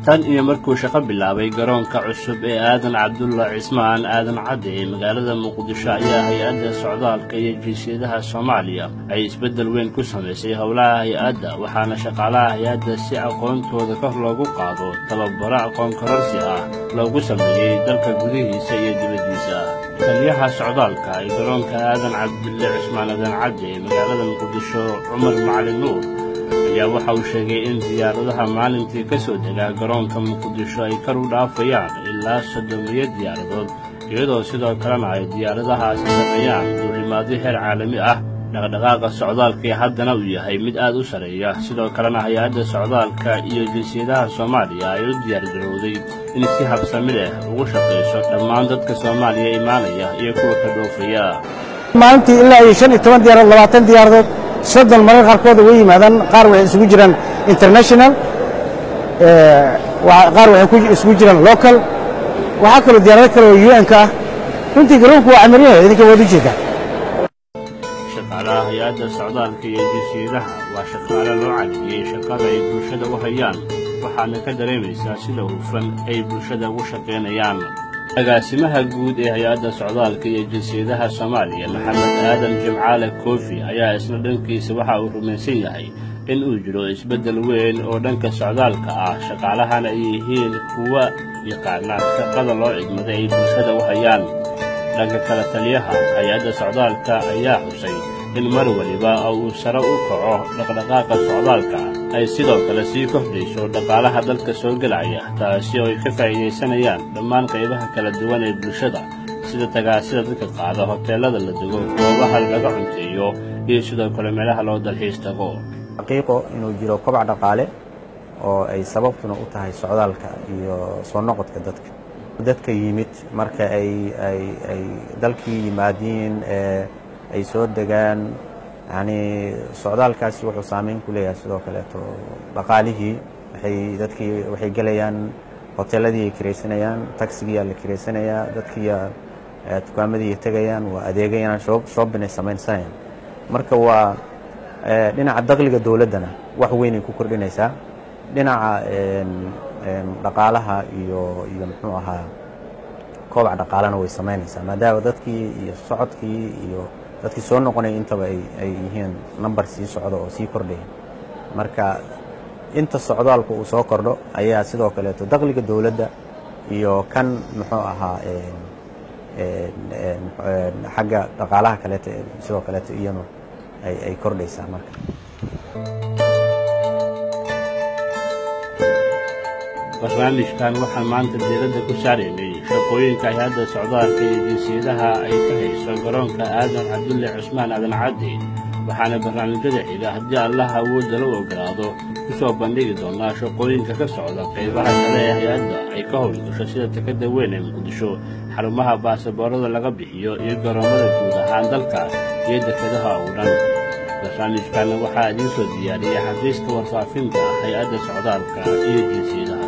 tan iyo markuu shaqo bilaabay garoonka cusub ee aadan cabdulla cismaan aadan cadde ee magaalada muqdisho ayaa hay-adda socdaalka iyo jinsiyadaha Soomaaliya ay isbeddel weyn ku samaysay howlaha hay-adda waxaana shaqaalaha hay-adda si aqoontooda kor loogu qaado tababaro aqoon kororsi ah loogu sameeyay dalka gudihiisa iyo dibaddiisa taliyaha socdaalka ee garoonka aadan cabdulla cismaan aadan cadde ee magaalada muqdisho Cumar Macalin Nuur ayaa waxa uu sheegay in diyaaradaha maalintii ka soo dega garoonka muqdisho ay kor u dhaafayaan ilaa 30 diyaaradood iyadoo sidoo kalena ay diyaaradahaasi sameeyaan duulimaadyo heer caalami ah dhaqdhaqaaqa socdaalka haddana uu yahay mid aad u sareeya sidoo kalena hay-adda socdaalka iyo jinsiyadaha Soomaaliya ay u diyaargarowday in si habsami leh ugu shaqeyso dhammaan dadka Soomaaliya imaanaya iyo kuwa ka dhoofaya maalintii ilaa 15 diyaaradood 20 diyaaradood soddon marar qaarkood way yimaadaan qaar waxay isugu jiraan international qaar waxay isugu jiraan local waxa kale diyaarado kale oo UN ka runtii garoonku waa amriye idinka wada jeeda shaqaalaha hay-adda socdaalka iyo jinsiyadaha waa shaqaale loo caddeeyay shaqada ay bulshada u hayaan waxaana ka dareemaysaa sida hufan ay bulshada ugu shaqeynayaan agaasimaha guud ee hay-adda socdaalka iyo jinsiyadaha Soomaaliya Maxamed Aadan Jimcaale Koofi ayaa isna dhankiisa waxa uu rumaysan yahay in uu jiro isbeddel weyn oo dhanka socdaalka ah shaqaalahana ay yihiin kuwa yaqaana shaqada loo idmaday ay bulshada u hayaan dhanka kale taliyaha hay-adda socdaalka ayaa xusay in mar waliba uu sare u kaco dhaqdhaqaaqa socdaalka ay sidoo kale sii kordhayso dhaqaalaha dalka soo galaya taasi oo ay ka faa'iideysanayaan dhammaan qaybaha kala duwan ee bulshada sida tagaasida dadka qaada hoteelada la dego goobaha laga cunteeyo iyo sidoo kale meelaha loo dalxiis tago xaqiiqo inuu jiro kobac dhaqaale oo ay sababtuna u tahay socdaalka iyo soo noqodka dadka yimid marka ay dalkii yimaadiin ay soo degaan yani socdaalkaasi wuxuu saameyn ku leeyahay sidoo kale dhaqaalihii waxay galayaan hoteeladii ay kireysanayaan taxigii la kireysanayaa dadkii dukaamadii tagayaan waa adeegayaan shopping ay sameynayaan marka waa dhinaca dakhliga dawladdana wax weyn ay ku kordhinaysaa dhinaca dhaqaalaha iyo muxuu ahaa kobac dhaqaalana way sameynaysaa maadaama dadkii iyo socodkii iyo dadkii soo noqonay intaba ay yihiin number sii socdo oo sii kordhaya marka inta socdaalku uu soo kordho ayaa sidoo kale dakhliga dawladda iyo kan muxuu ahaa xagga dhaqaalaha kale sidoo kale iyana ay kordhaysaa marka barnaamijkan waxaan maanta diiradda ku saaraynay shaqooyinka hay-adda socdaalka iyo jinsiyadaha ay ka hayso garoonka aadan cabdulle cismaan aadan cadde waxaana barnaamijyada xiga haddii allaha awoodda la ogolaado ku soo bandhigi doonaa shaqooyinka ka socda qaybaha kale ee hay-adda ay ka howlgasho sida takada weyn ee muqdisho xarumaha baasaboorada laga bixiyo iyo garoomada guud ahaan dalka iyo dekedaha oo dhan barnaamijkan waxaa idiin soo diyaariyay xafiiska warfaafinta hay-adda socdaalka iyo jinsiyadaha